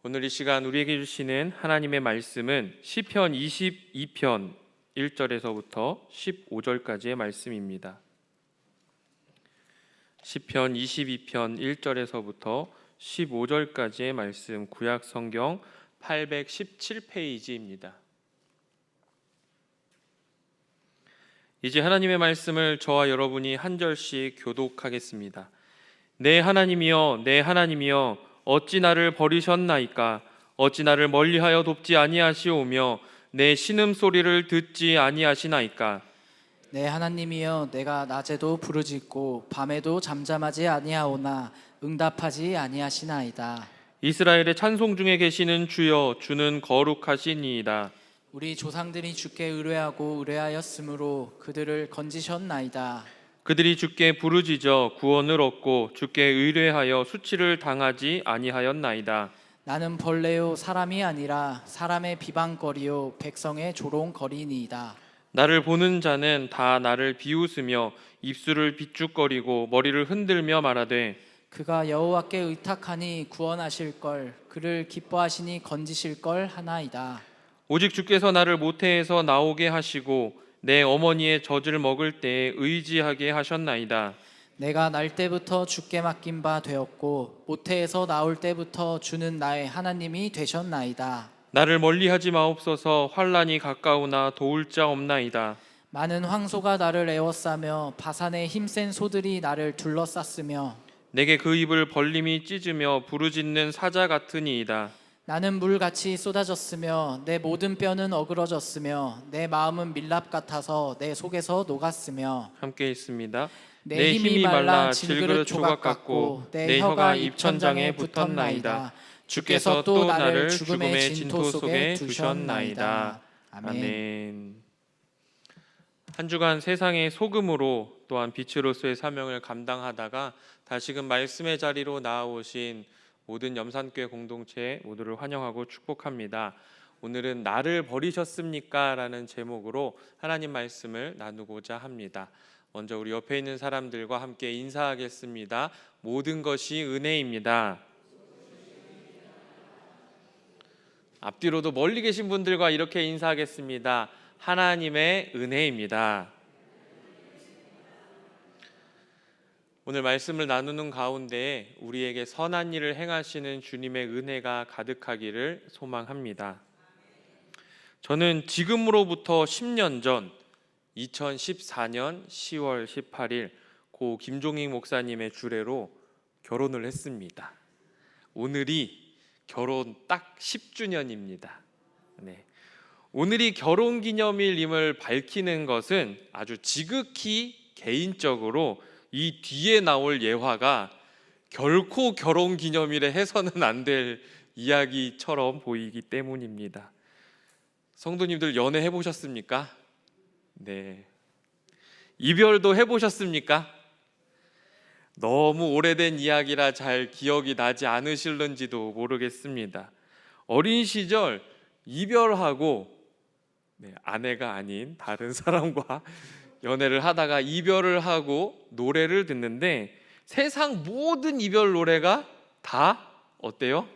오늘 이 시간 우리에게 주시는 하나님의 말씀은 시편 22편 1절에서부터 15절까지의 말씀입니다. 시편 22편 1절에서부터 15절까지의 말씀, 구약 성경 817페이지입니다. 이제 하나님의 말씀을 저와 여러분이 한 절씩 교독하겠습니다. 내 하나님이여, 내 하나님이여, 어찌 나를 버리셨나이까? 어찌 나를 멀리하여 돕지 아니하시오며 내 신음소리를 듣지 아니하시나이까? 내 하나님이여, 내가 낮에도 부르짖고 밤에도 잠잠하지 아니하오나 응답하지 아니하시나이다. 이스라엘의 찬송 중에 계시는 주여, 주는 거룩하시니이다. 우리 조상들이 주께 의뢰하고 의뢰하였으므로 그들을 건지셨나이다. 그들이 주께 부르짖어 구원을 얻고 주께 의뢰하여 수치를 당하지 아니하였나이다. 나는 벌레요 사람이 아니라 사람의 비방거리요 백성의 조롱거리니이다. 나를 보는 자는 다 나를 비웃으며 입술을 비죽거리고 머리를 흔들며 말하되 그가 여호와께 의탁하니 구원하실걸, 그를 기뻐하시니 건지실걸 하나이다. 오직 주께서 나를 모태에서 나오게 하시고 내 어머니의 젖을 먹을 때에 의지하게 하셨나이다. 내가 날 때부터 주께 맡긴 바 되었고 모태에서 나올 때부터 주는 나의 하나님이 되셨나이다. 나를 멀리하지 마옵소서. 환난이 가까우나 도울 자 없나이다. 많은 황소가 나를 에워싸며 바산의 힘센 소들이 나를 둘러쌌으며 내게 그 입을 벌림이 찢으며 부르짖는 사자 같으니이다. 나는 물같이 쏟아졌으며 내 모든 뼈는 어그러졌으며 내 마음은 밀랍 같아서 내 속에서 녹았으며 함께 있습니다. 내 힘이 말라 질그릇 조각 같고 내 혀가 입천장에 붙었나이다. 주께서 또 나를 죽음의 진토 속에 두셨나이다. 아멘. 한 주간 세상의 소금으로 또한 빛으로서의 사명을 감당하다가 다시금 말씀의 자리로 나아오신 모든 염산교회 공동체 모두를 환영하고 축복합니다. 오늘은 나를 버리셨습니까? 라는 제목으로 하나님 말씀을 나누고자 합니다. 먼저 우리 옆에 있는 사람들과 함께 인사하겠습니다. 모든 것이 은혜입니다. 앞뒤로도 멀리 계신 분들과 이렇게 인사하겠습니다. 하나님의 은혜입니다. 오늘 말씀을 나누는 가운데 우리에게 선한 일을 행하시는 주님의 은혜가 가득하기를 소망합니다. 저는 지금으로부터 10년 전 2014년 10월 18일 고 김종익 목사님의 주례로 결혼을 했습니다. 오늘이 결혼 딱 10주년입니다. 네. 오늘이 결혼기념일임을 밝히는 것은 아주 지극히 개인적으로 이 뒤에 나올 예화가 결코 결혼기념일에 해서는 안 될 이야기처럼 보이기 때문입니다. 성도님들 연애 해보셨습니까? 네. 이별도 해보셨습니까? 너무 오래된 이야기라 잘 기억이 나지 않으실는지도 모르겠습니다. 어린 시절 이별하고 아내가 아닌 다른 사람과 연애를 하다가 이별을 하고 노래를 듣는데 세상 모든 이별 노래가 다 어때요?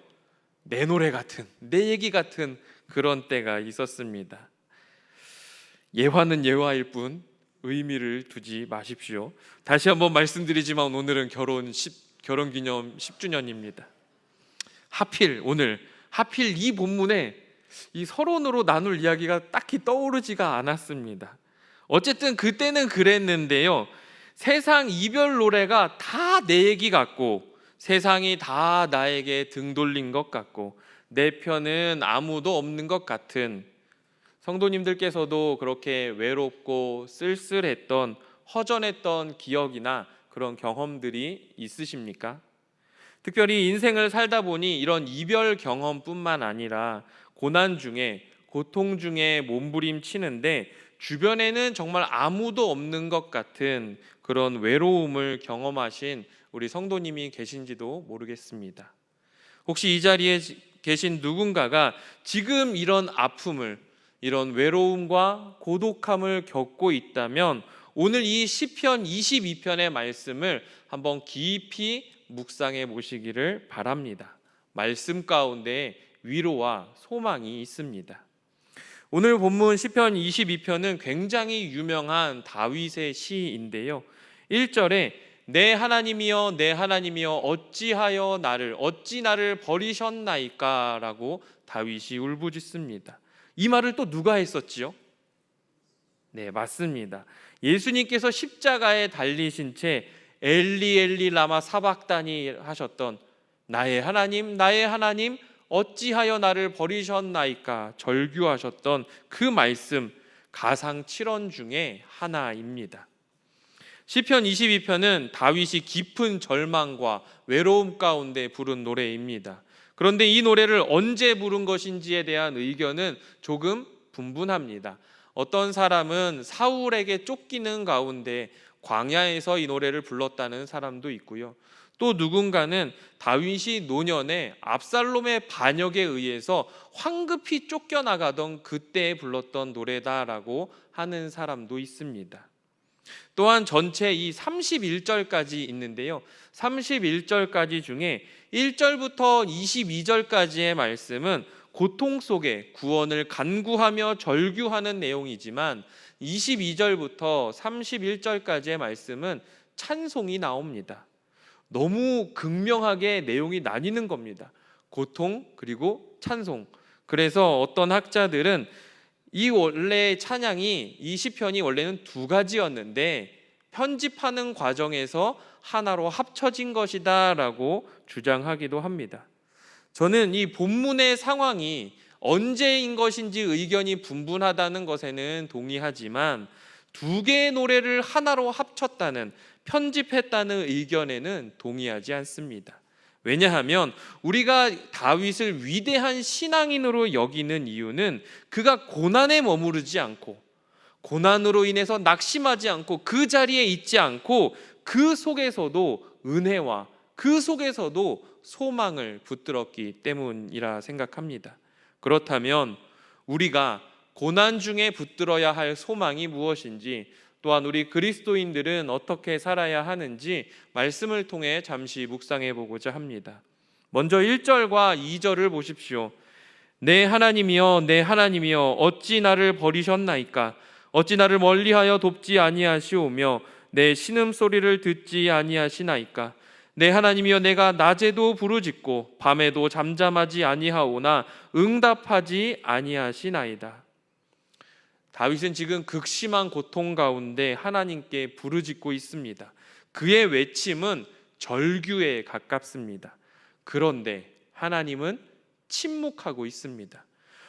내 노래 같은, 내 얘기 같은 그런 때가 있었습니다. 예화는 예화일 뿐 의미를 두지 마십시오. 다시 한번 말씀드리지만 오늘은 결혼기념 10주년입니다. 하필 이 본문에 이 서론으로 나눌 이야기가 딱히 떠오르지가 않았습니다. 어쨌든 그때는 그랬는데요. 세상 이별 노래가 다 내 얘기 같고 세상이 다 나에게 등 돌린 것 같고 내 편은 아무도 없는 것 같은 성도님들께서도 그렇게 외롭고 쓸쓸했던 허전했던 기억이나 그런 경험들이 있으십니까? 특별히 인생을 살다 보니 이런 이별 경험뿐만 아니라 고난 중에 고통 중에 몸부림치는데 주변에는 정말 아무도 없는 것 같은 그런 외로움을 경험하신 우리 성도님이 계신지도 모르겠습니다. 혹시 이 자리에 계신 누군가가 지금 이런 아픔을, 이런 외로움과 고독함을 겪고 있다면 오늘 이 시편 22편의 말씀을 한번 깊이 묵상해 보시기를 바랍니다. 말씀 가운데 위로와 소망이 있습니다. 오늘 본문 시편 22편은 굉장히 유명한 다윗의 시인데요. 1절에 내 하나님이여 내 하나님이여 어찌 나를 버리셨나이까 라고 다윗이 울부짖습니다. 이 말을 또 누가 했었지요? 네, 맞습니다. 예수님께서 십자가에 달리신 채 엘리 엘리 라마 사박다니 하셨던 나의 하나님 어찌하여 나를 버리셨나이까 절규하셨던 그 말씀 가상 7원 중에 하나입니다. 시편 22편은 다윗이 깊은 절망과 외로움 가운데 부른 노래입니다. 그런데 이 노래를 언제 부른 것인지에 대한 의견은 조금 분분합니다. 어떤 사람은 사울에게 쫓기는 가운데 광야에서 이 노래를 불렀다는 사람도 있고요. 또 누군가는 다윗이 노년에 압살롬의 반역에 의해서 황급히 쫓겨나가던 그때 불렀던 노래다라고 하는 사람도 있습니다. 또한 전체 이 31절까지 있는데요. 31절까지 중에 1절부터 22절까지의 말씀은 고통 속에 구원을 간구하며 절규하는 내용이지만 22절부터 31절까지의 말씀은 찬송이 나옵니다. 너무 극명하게 내용이 나뉘는 겁니다. 고통 그리고 찬송. 그래서 어떤 학자들은 이 원래 찬양이 이 시편이 원래는 두 가지였는데 편집하는 과정에서 하나로 합쳐진 것이다 라고 주장하기도 합니다. 저는 이 본문의 상황이 언제인 것인지 의견이 분분하다는 것에는 동의하지만 두 개의 노래를 하나로 합쳤다는 편집했다는 의견에는 동의하지 않습니다. 왜냐하면 우리가 다윗을 위대한 신앙인으로 여기는 이유는 그가 고난에 머무르지 않고 고난으로 인해서 낙심하지 않고 그 자리에 있지 않고 그 속에서도 은혜와 그 속에서도 소망을 붙들었기 때문이라 생각합니다. 그렇다면 우리가 고난 중에 붙들어야 할 소망이 무엇인지, 또한 우리 그리스도인들은 어떻게 살아야 하는지 말씀을 통해 잠시 묵상해 보고자 합니다. 먼저 1절과 2절을 보십시오. 내 하나님이여 내 하나님이여 어찌 나를 버리셨나이까 어찌 나를 멀리하여 돕지 아니하시오며 내 신음소리를 듣지 아니하시나이까. 내 하나님이여 내가 낮에도 부르짖고 밤에도 잠잠하지 아니하오나 응답하지 아니하시나이다. 다윗은 지금 극심한 고통 가운데 하나님께 부르짖고 있습니다. 그의 외침은 절규에 가깝습니다. 그런데 하나님은 침묵하고 있습니다.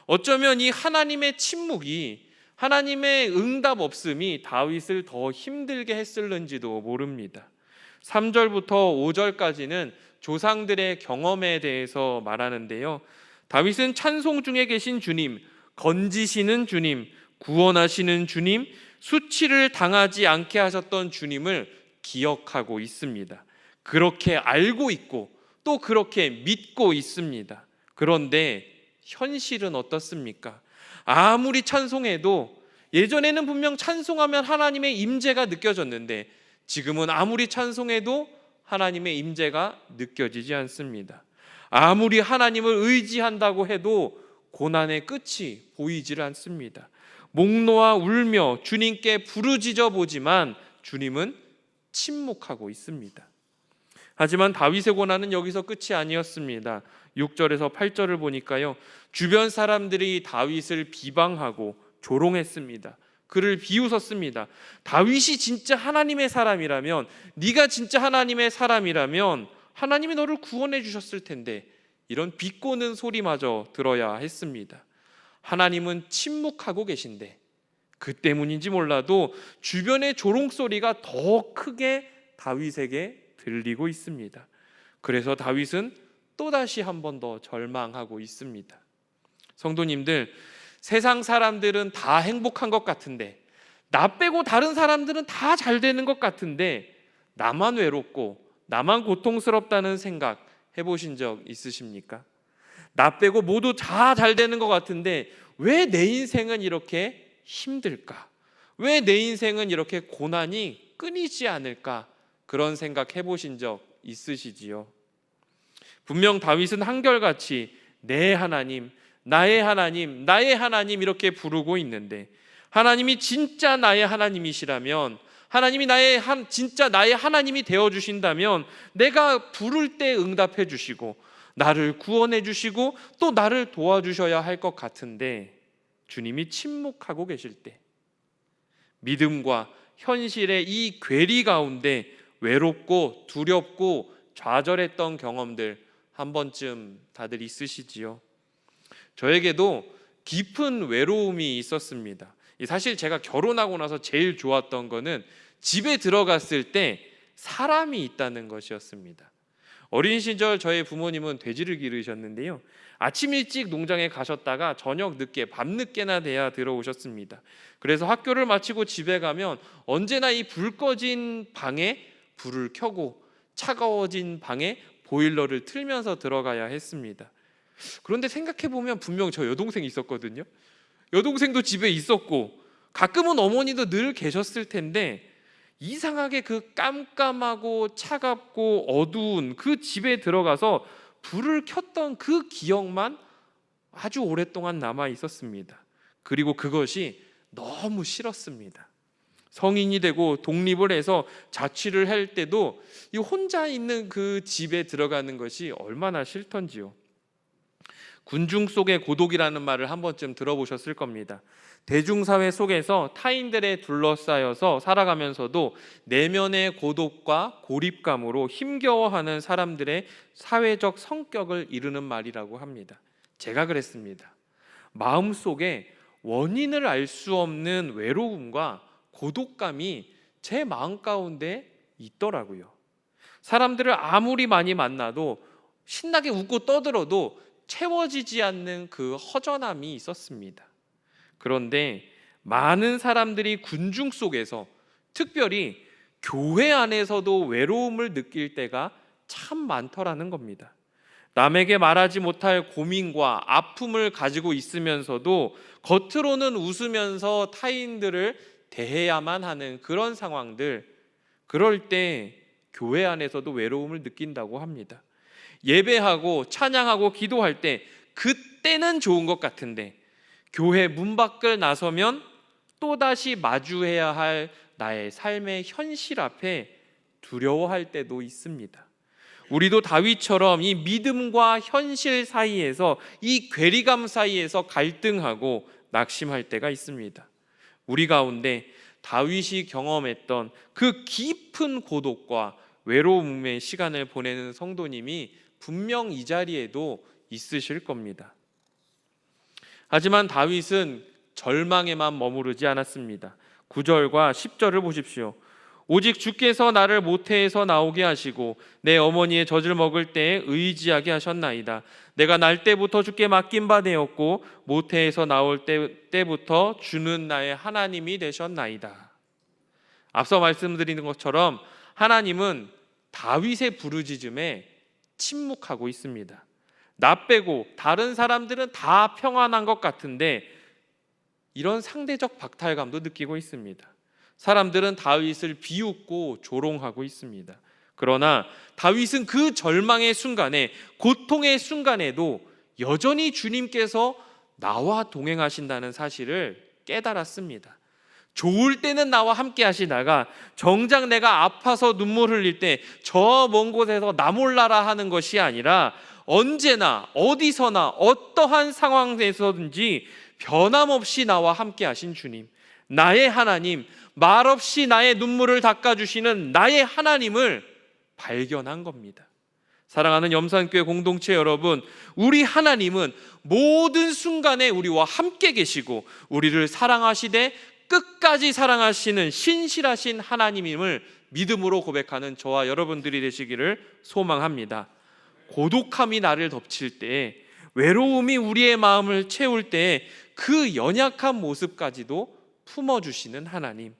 어쩌면 이 하나님의 침묵이, 하나님의 응답 없음이 다윗을 더 힘들게 했을는지도 모릅니다. 3절부터 5절까지는 조상들의 경험에 대해서 말하는데요. 다윗은 찬송 중에 계신 주님, 건지시는 주님, 구원하시는 주님, 수치를 당하지 않게 하셨던 주님을 기억하고 있습니다. 그렇게 알고 있고 또 그렇게 믿고 있습니다. 그런데 현실은 어떻습니까? 아무리 찬송해도 예전에는 분명 찬송하면 하나님의 임재가 느껴졌는데 지금은 아무리 찬송해도 하나님의 임재가 느껴지지 않습니다. 아무리 하나님을 의지한다고 해도 고난의 끝이 보이질 않습니다. 목 놓아 울며 주님께 부르짖어 보지만 주님은 침묵하고 있습니다. 하지만 다윗의 고난은 여기서 끝이 아니었습니다. 6절에서 8절을 보니까요, 주변 사람들이 다윗을 비방하고 조롱했습니다. 그를 비웃었습니다. 다윗이 진짜 하나님의 사람이라면, 네가 진짜 하나님의 사람이라면 하나님이 너를 구원해 주셨을 텐데, 이런 비꼬는 소리마저 들어야 했습니다. 하나님은 침묵하고 계신데 그 때문인지 몰라도 주변의 조롱소리가 더 크게 다윗에게 들리고 있습니다. 그래서 다윗은 또다시 한 번 더 절망하고 있습니다. 성도님들, 세상 사람들은 다 행복한 것 같은데, 나 빼고 다른 사람들은 다 잘 되는 것 같은데 나만 외롭고 나만 고통스럽다는 생각 해보신 적 있으십니까? 나 빼고 모두 다 잘 되는 것 같은데 왜 내 인생은 이렇게 힘들까? 왜 내 인생은 이렇게 고난이 끊이지 않을까? 그런 생각 해보신 적 있으시지요? 분명 다윗은 한결같이 내 하나님, 나의 하나님, 나의 하나님 이렇게 부르고 있는데, 하나님이 진짜 나의 하나님이시라면, 하나님이 진짜 나의 하나님이 되어주신다면 내가 부를 때 응답해 주시고 나를 구원해 주시고 또 나를 도와주셔야 할 것 같은데, 주님이 침묵하고 계실 때 믿음과 현실의 이 괴리 가운데 외롭고 두렵고 좌절했던 경험들 한 번쯤 다들 있으시지요? 저에게도 깊은 외로움이 있었습니다. 사실 제가 결혼하고 나서 제일 좋았던 거는 집에 들어갔을 때 사람이 있다는 것이었습니다. 어린 시절 저희 부모님은 돼지를 기르셨는데요, 아침 일찍 농장에 가셨다가 저녁 늦게 밤늦게나 돼야 들어오셨습니다. 그래서 학교를 마치고 집에 가면 언제나 이 불 꺼진 방에 불을 켜고 차가워진 방에 보일러를 틀면서 들어가야 했습니다. 그런데 생각해보면 분명 저 여동생이 있었거든요. 여동생도 집에 있었고 가끔은 어머니도 늘 계셨을 텐데, 이상하게 그 깜깜하고 차갑고 어두운 그 집에 들어가서 불을 켰던 그 기억만 아주 오랫동안 남아 있었습니다. 그리고 그것이 너무 싫었습니다. 성인이 되고 독립을 해서 자취를 할 때도 이 혼자 있는 그 집에 들어가는 것이 얼마나 싫던지요. 군중 속의 고독이라는 말을 한 번쯤 들어보셨을 겁니다. 대중사회 속에서 타인들에 둘러싸여서 살아가면서도 내면의 고독과 고립감으로 힘겨워하는 사람들의 사회적 성격을 이루는 말이라고 합니다. 제가 그랬습니다. 마음속에 원인을 알 수 없는 외로움과 고독감이 제 마음 가운데 있더라고요. 사람들을 아무리 많이 만나도 신나게 웃고 떠들어도 채워지지 않는 그 허전함이 있었습니다. 그런데 많은 사람들이 군중 속에서, 특별히 교회 안에서도 외로움을 느낄 때가 참 많더라는 겁니다. 남에게 말하지 못할 고민과 아픔을 가지고 있으면서도 겉으로는 웃으면서 타인들을 대해야만 하는 그런 상황들, 그럴 때 교회 안에서도 외로움을 느낀다고 합니다. 예배하고 찬양하고 기도할 때 그때는 좋은 것 같은데 교회 문 밖을 나서면 또다시 마주해야 할 나의 삶의 현실 앞에 두려워할 때도 있습니다. 우리도 다윗처럼 이 믿음과 현실 사이에서, 이 괴리감 사이에서 갈등하고 낙심할 때가 있습니다. 우리 가운데 다윗이 경험했던 그 깊은 고독과 외로움의 시간을 보내는 성도님이 분명 이 자리에도 있으실 겁니다. 하지만 다윗은 절망에만 머무르지 않았습니다. 9절과 10절을 보십시오. 오직 주께서 나를 모태에서 나오게 하시고 내 어머니의 젖을 먹을 때에 의지하게 하셨나이다. 내가 날 때부터 주께 맡긴 바 되었고 모태에서 나올 때부터 주는 나의 하나님이 되셨나이다. 앞서 말씀드린 것처럼 하나님은 다윗의 부르짖음에 침묵하고 있습니다. 나 빼고 다른 사람들은 다 평안한 것 같은데 이런 상대적 박탈감도 느끼고 있습니다. 사람들은 다윗을 비웃고 조롱하고 있습니다. 그러나 다윗은 그 절망의 순간에, 고통의 순간에도 여전히 주님께서 나와 동행하신다는 사실을 깨달았습니다. 좋을 때는 나와 함께 하시다가 정작 내가 아파서 눈물 흘릴 때 저 먼 곳에서 나 몰라라 하는 것이 아니라 언제나 어디서나 어떠한 상황에서든지 변함없이 나와 함께 하신 주님, 나의 하나님, 말없이 나의 눈물을 닦아주시는 나의 하나님을 발견한 겁니다. 사랑하는 염산교회 공동체 여러분, 우리 하나님은 모든 순간에 우리와 함께 계시고 우리를 사랑하시되 끝까지 사랑하시는 신실하신 하나님임을 믿음으로 고백하는 저와 여러분들이 되시기를 소망합니다. 고독함이 나를 덮칠 때, 외로움이 우리의 마음을 채울 때 그 연약한 모습까지도 품어주시는 하나님,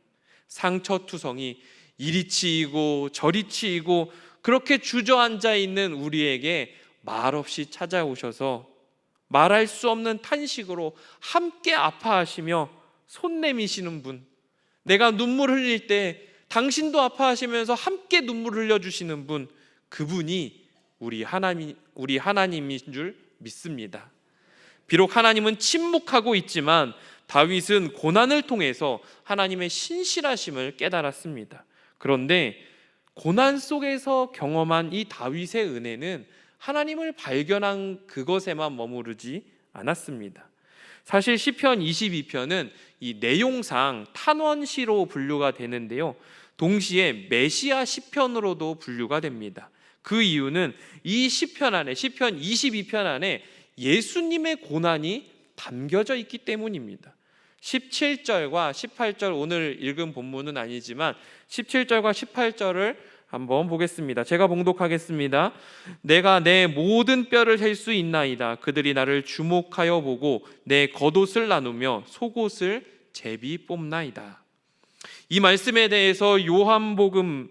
상처투성이 이리 치이고 저리 치이고 그렇게 주저앉아 있는 우리에게 말없이 찾아오셔서 말할 수 없는 탄식으로 함께 아파하시며 손 내미시는 분, 내가 눈물 흘릴 때 당신도 아파하시면서 함께 눈물 흘려주시는 분, 그분이 우리 하나님인 줄 믿습니다. 비록 하나님은 침묵하고 있지만 다윗은 고난을 통해서 하나님의 신실하심을 깨달았습니다. 그런데 고난 속에서 경험한 이 다윗의 은혜는 하나님을 발견한 그것에만 머무르지 않았습니다. 사실 시편 22편은 이 내용상 탄원시로 분류가 되는데요, 동시에 메시아 시편으로도 분류가 됩니다. 그 이유는 이 시편 22편 안에 예수님의 고난이 담겨져 있기 때문입니다. 17절과 18절, 오늘 읽은 본문은 아니지만 17절과 18절을 한번 보겠습니다. 제가 봉독하겠습니다. 내가 내 모든 뼈를 셀 수 있나이다. 그들이 나를 주목하여 보고 내 겉옷을 나누며 속옷을 제비 뽑나이다. 이 말씀에 대해서 요한복음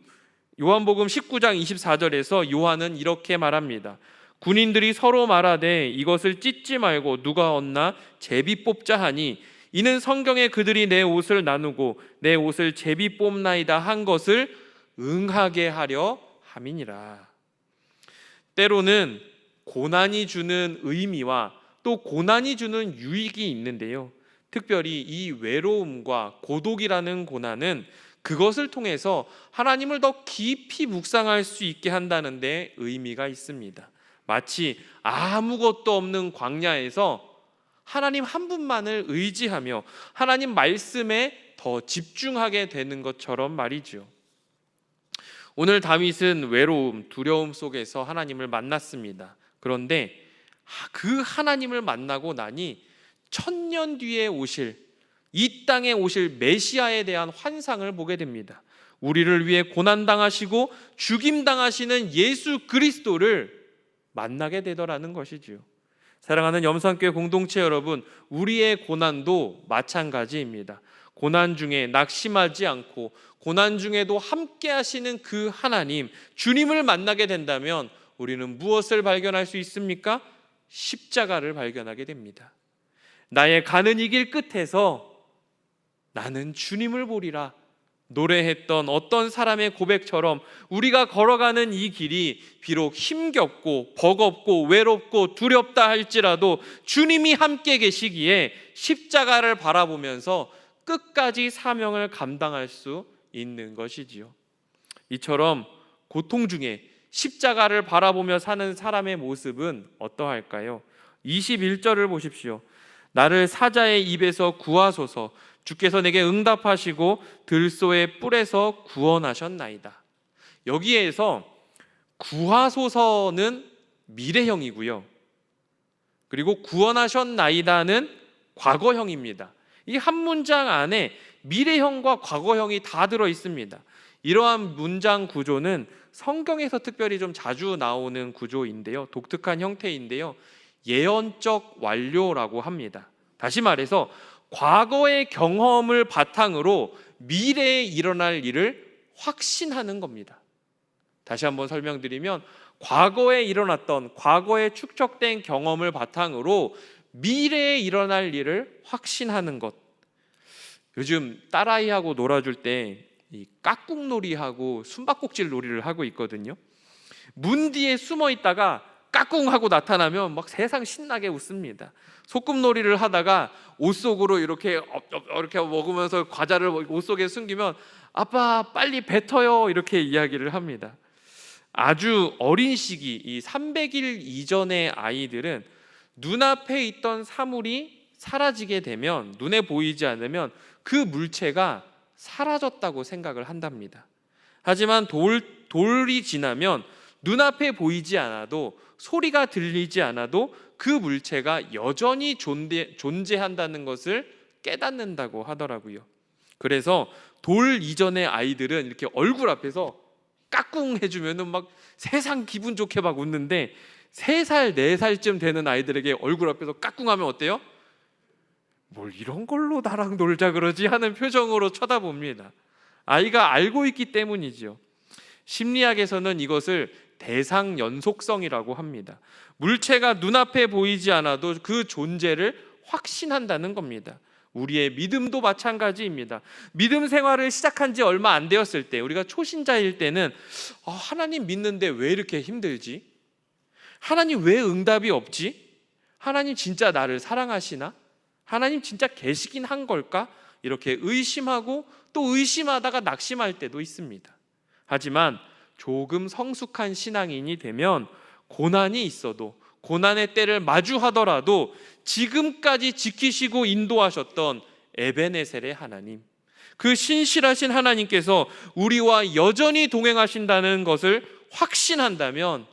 19장 24절에서 요한은 이렇게 말합니다. 군인들이 서로 말하되 이것을 찢지 말고 누가 얻나 제비 뽑자 하니 이는 성경에 그들이 내 옷을 나누고 내 옷을 제비 뽑나이다 한 것을 응하게 하려 함이니라. 때로는 고난이 주는 의미와 또 고난이 주는 유익이 있는데요, 특별히 이 외로움과 고독이라는 고난은 그것을 통해서 하나님을 더 깊이 묵상할 수 있게 한다는 데 의미가 있습니다. 마치 아무것도 없는 광야에서 하나님 한 분만을 의지하며 하나님 말씀에 더 집중하게 되는 것처럼 말이죠. 오늘 다윗은 외로움, 두려움 속에서 하나님을 만났습니다. 그런데 그 하나님을 만나고 나니 1000년 뒤에 오실, 이 땅에 오실 메시아에 대한 환상을 보게 됩니다. 우리를 위해 고난당하시고 죽임당하시는 예수 그리스도를 만나게 되더라는 것이지요. 사랑하는 염산교회 공동체 여러분, 우리의 고난도 마찬가지입니다. 고난 중에 낙심하지 않고 고난 중에도 함께 하시는 그 하나님, 주님을 만나게 된다면 우리는 무엇을 발견할 수 있습니까? 십자가를 발견하게 됩니다. 나의 가는 이 길 끝에서 나는 주님을 보리라 노래했던 어떤 사람의 고백처럼 우리가 걸어가는 이 길이 비록 힘겹고 버겁고 외롭고 두렵다 할지라도 주님이 함께 계시기에 십자가를 바라보면서 끝까지 사명을 감당할 수 있는 것이지요. 이처럼 고통 중에 십자가를 바라보며 사는 사람의 모습은 어떠할까요? 21절을 보십시오. 나를 사자의 입에서 구하소서. 주께서 내게 응답하시고 들소의 뿔에서 구원하셨나이다. 여기에서 구하소서는 미래형이고요, 그리고 구원하셨나이다는 과거형입니다. 이 한 문장 안에 미래형과 과거형이 다 들어 있습니다. 이러한 문장 구조는 성경에서 특별히 좀 자주 나오는 구조인데요, 독특한 형태인데요, 예언적 완료라고 합니다. 다시 말해서 과거의 경험을 바탕으로 미래에 일어날 일을 확신하는 겁니다. 다시 한번 설명드리면, 과거에 일어났던, 과거에 축적된 경험을 바탕으로 미래에 일어날 일을 확신하는 것. 요즘 딸아이하고 놀아줄 때 이 깍꿍놀이하고 숨바꼭질 놀이를 하고 있거든요. 문 뒤에 숨어 있다가 까꿍하고 나타나면 막 세상 신나게 웃습니다. 소꿉놀이를 하다가 옷 속으로 이렇게 먹으면서 과자를 옷 속에 숨기면 아빠 빨리 뱉어요 이렇게 이야기를 합니다. 아주 어린 시기, 이 300일 이전의 아이들은 눈앞에 있던 사물이 사라지게 되면, 눈에 보이지 않으면 그 물체가 사라졌다고 생각을 한답니다. 하지만 돌이 지나면 눈앞에 보이지 않아도, 소리가 들리지 않아도 그 물체가 여전히 존재한다는 것을 깨닫는다고 하더라고요. 그래서 돌 이전의 아이들은 이렇게 얼굴 앞에서 까꿍 해주면은 막 세상 기분 좋게 막 웃는데, 3살, 4살쯤 되는 아이들에게 얼굴 앞에서 까꿍하면 어때요? 뭘 이런 걸로 나랑 놀자 그러지 하는 표정으로 쳐다봅니다. 아이가 알고 있기 때문이지요. 심리학에서는 이것을 대상 연속성이라고 합니다. 물체가 눈앞에 보이지 않아도 그 존재를 확신한다는 겁니다. 우리의 믿음도 마찬가지입니다. 믿음 생활을 시작한 지 얼마 안 되었을 때, 우리가 초신자일 때는 하나님 믿는데 왜 이렇게 힘들지? 하나님 왜 응답이 없지? 하나님 진짜 나를 사랑하시나? 하나님 진짜 계시긴 한 걸까? 이렇게 의심하고 또 의심하다가 낙심할 때도 있습니다. 하지만 조금 성숙한 신앙인이 되면 고난이 있어도, 고난의 때를 마주하더라도 지금까지 지키시고 인도하셨던 에베네셀의 하나님, 그 신실하신 하나님께서 우리와 여전히 동행하신다는 것을 확신한다면,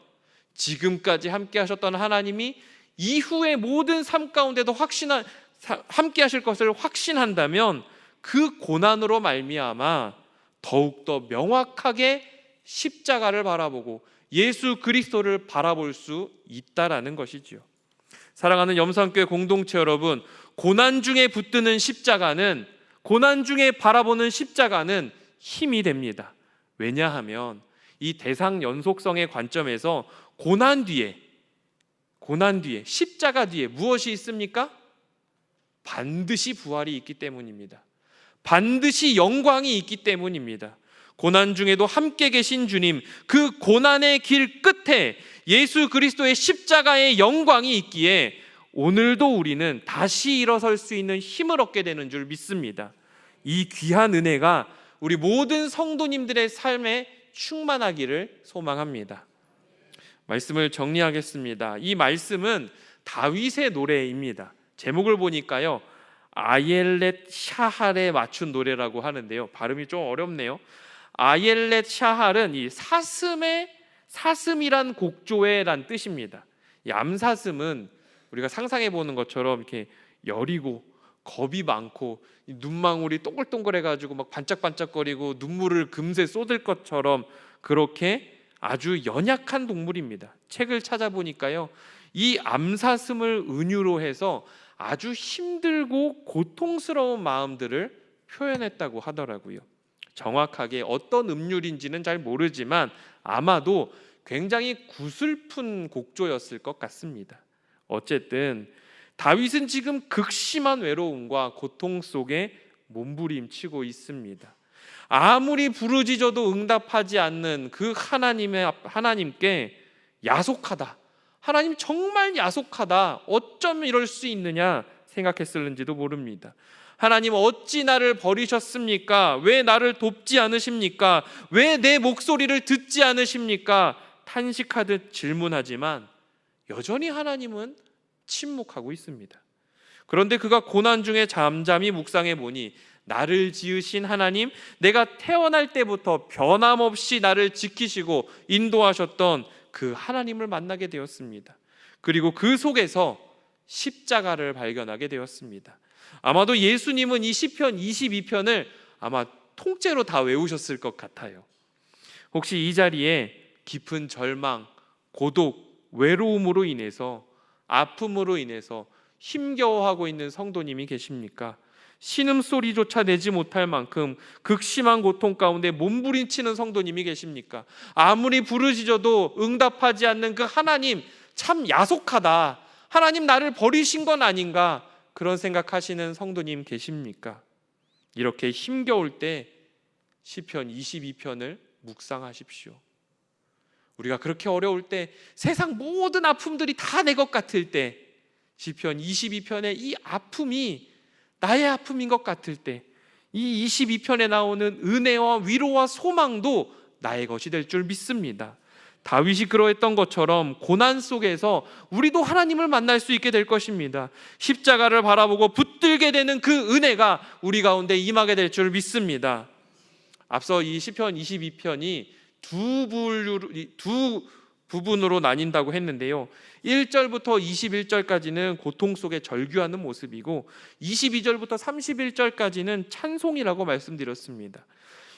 지금까지 함께 하셨던 하나님이 이후의 모든 삶 가운데도 함께 하실 것을 확신한다면, 그 고난으로 말미암아 더욱더 명확하게 십자가를 바라보고 예수 그리스도를 바라볼 수 있다라는 것이지요. 사랑하는 염산교회 공동체 여러분, 고난 중에 붙드는 십자가는, 고난 중에 바라보는 십자가는 힘이 됩니다. 왜냐하면 이 대상 연속성의 관점에서 고난 뒤에 십자가 뒤에 무엇이 있습니까? 반드시 부활이 있기 때문입니다. 반드시 영광이 있기 때문입니다. 고난 중에도 함께 계신 주님, 그 고난의 길 끝에 예수 그리스도의 십자가의 영광이 있기에 오늘도 우리는 다시 일어설 수 있는 힘을 얻게 되는 줄 믿습니다. 이 귀한 은혜가 우리 모든 성도님들의 삶에 충만하기를 소망합니다. 말씀을 정리하겠습니다. 이 말씀은 다윗의 노래입니다. 제목을 보니까요, 아옐렛 샤할에 맞춘 노래라고 하는데요, 발음이 좀 어렵네요. 아옐렛 샤할은 이 사슴이란 곡조에란 뜻입니다. 이 암사슴은 우리가 상상해 보는 것처럼 이렇게 여리고 겁이 많고 눈망울이 동글동글해가지고 막 반짝반짝거리고 눈물을 금세 쏟을 것처럼 그렇게 아주 연약한 동물입니다. 책을 찾아보니까요, 이 암사슴을 은유로 해서 아주 힘들고 고통스러운 마음들을 표현했다고 하더라고요. 정확하게 어떤 음률인지는 잘 모르지만 아마도 굉장히 구슬픈 곡조였을 것 같습니다. 어쨌든 다윗은 지금 극심한 외로움과 고통 속에 몸부림치고 있습니다. 아무리 부르짖어도 응답하지 않는 그 하나님께 야속하다, 하나님 정말 야속하다, 어쩜 이럴 수 있느냐 생각했을는지도 모릅니다. 하나님 어찌 나를 버리셨습니까? 왜 나를 돕지 않으십니까? 왜 내 목소리를 듣지 않으십니까? 탄식하듯 질문하지만 여전히 하나님은 침묵하고 있습니다. 그런데 그가 고난 중에 잠잠히 묵상해 보니 나를 지으신 하나님, 내가 태어날 때부터 변함없이 나를 지키시고 인도하셨던 그 하나님을 만나게 되었습니다. 그리고 그 속에서 십자가를 발견하게 되었습니다. 아마도 예수님은 이 시편 22편을 아마 통째로 다 외우셨을 것 같아요. 혹시 이 자리에 깊은 절망, 고독, 외로움으로 인해서, 아픔으로 인해서 힘겨워하고 있는 성도님이 계십니까? 신음소리조차 내지 못할 만큼 극심한 고통 가운데 몸부림치는 성도님이 계십니까? 아무리 부르짖어도 응답하지 않는 그 하나님 참 야속하다, 하나님 나를 버리신 건 아닌가, 그런 생각하시는 성도님 계십니까? 이렇게 힘겨울 때 시편 22편을 묵상하십시오. 우리가 그렇게 어려울 때, 세상 모든 아픔들이 다 내 것 같을 때, 시편 22편의 이 아픔이 나의 아픔인 것 같을 때, 이 22편에 나오는 은혜와 위로와 소망도 나의 것이 될 줄 믿습니다. 다윗이 그러했던 것처럼 고난 속에서 우리도 하나님을 만날 수 있게 될 것입니다. 십자가를 바라보고 붙들게 되는 그 은혜가 우리 가운데 임하게 될 줄 믿습니다. 앞서 이 시편 22편이 두 부분으로 나뉜다고 했는데요, 1절부터 21절까지는 고통 속에 절규하는 모습이고 22절부터 31절까지는 찬송이라고 말씀드렸습니다.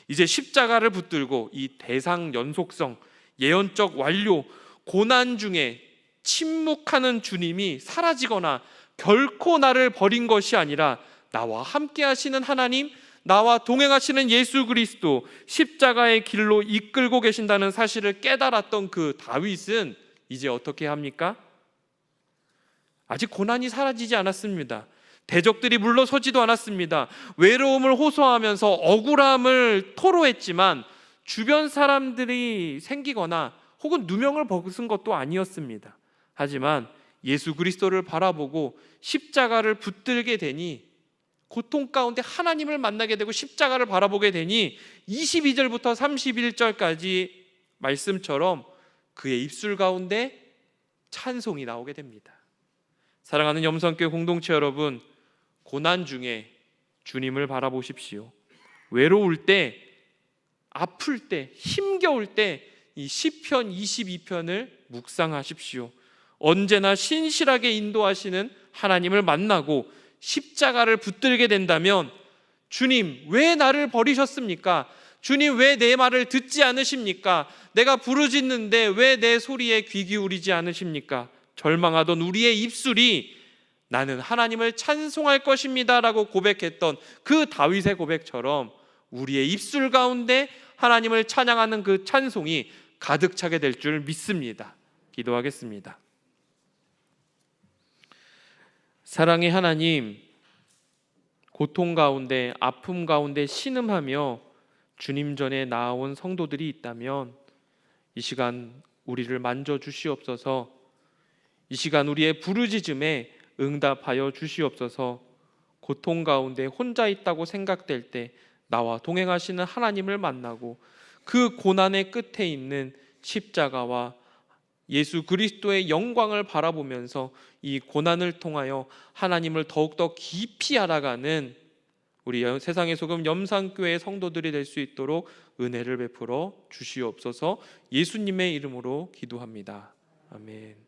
이제 십자가를 붙들고 이 대상 연속성, 예언적 완료, 고난 중에 침묵하는 주님이 사라지거나 결코 나를 버린 것이 아니라 나와 함께 하시는 하나님, 나와 동행하시는 예수 그리스도, 십자가의 길로 이끌고 계신다는 사실을 깨달았던 그 다윗은 이제 어떻게 합니까? 아직 고난이 사라지지 않았습니다. 대적들이 물러서지도 않았습니다. 외로움을 호소하면서 억울함을 토로했지만 주변 사람들이 생기거나 혹은 누명을 벗은 것도 아니었습니다. 하지만 예수 그리스도를 바라보고 십자가를 붙들게 되니, 고통 가운데 하나님을 만나게 되고 십자가를 바라보게 되니 22절부터 31절까지 말씀처럼 그의 입술 가운데 찬송이 나오게 됩니다. 사랑하는 염산교회 공동체 여러분, 고난 중에 주님을 바라보십시오. 외로울 때, 아플 때, 힘겨울 때 이 시편 22편을 묵상하십시오. 언제나 신실하게 인도하시는 하나님을 만나고 십자가를 붙들게 된다면, 주님 왜 나를 버리셨습니까? 주님 왜 내 말을 듣지 않으십니까? 내가 부르짖는데 왜 내 소리에 귀 기울이지 않으십니까? 절망하던 우리의 입술이 나는 하나님을 찬송할 것입니다 라고 고백했던 그 다윗의 고백처럼 우리의 입술 가운데 하나님을 찬양하는 그 찬송이 가득 차게 될 줄 믿습니다. 기도하겠습니다. 사랑의 하나님, 고통 가운데, 아픔 가운데 신음하며 주님 전에 나아온 성도들이 있다면 이 시간 우리를 만져주시옵소서. 이 시간 우리의 부르짖음에 응답하여 주시옵소서. 고통 가운데 혼자 있다고 생각될 때 나와 동행하시는 하나님을 만나고 그 고난의 끝에 있는 십자가와 예수 그리스도의 영광을 바라보면서 이 고난을 통하여 하나님을 더욱더 깊이 알아가는 우리 세상의 소금 염산교회의 성도들이 될 수 있도록 은혜를 베풀어 주시옵소서. 예수님의 이름으로 기도합니다. 아멘.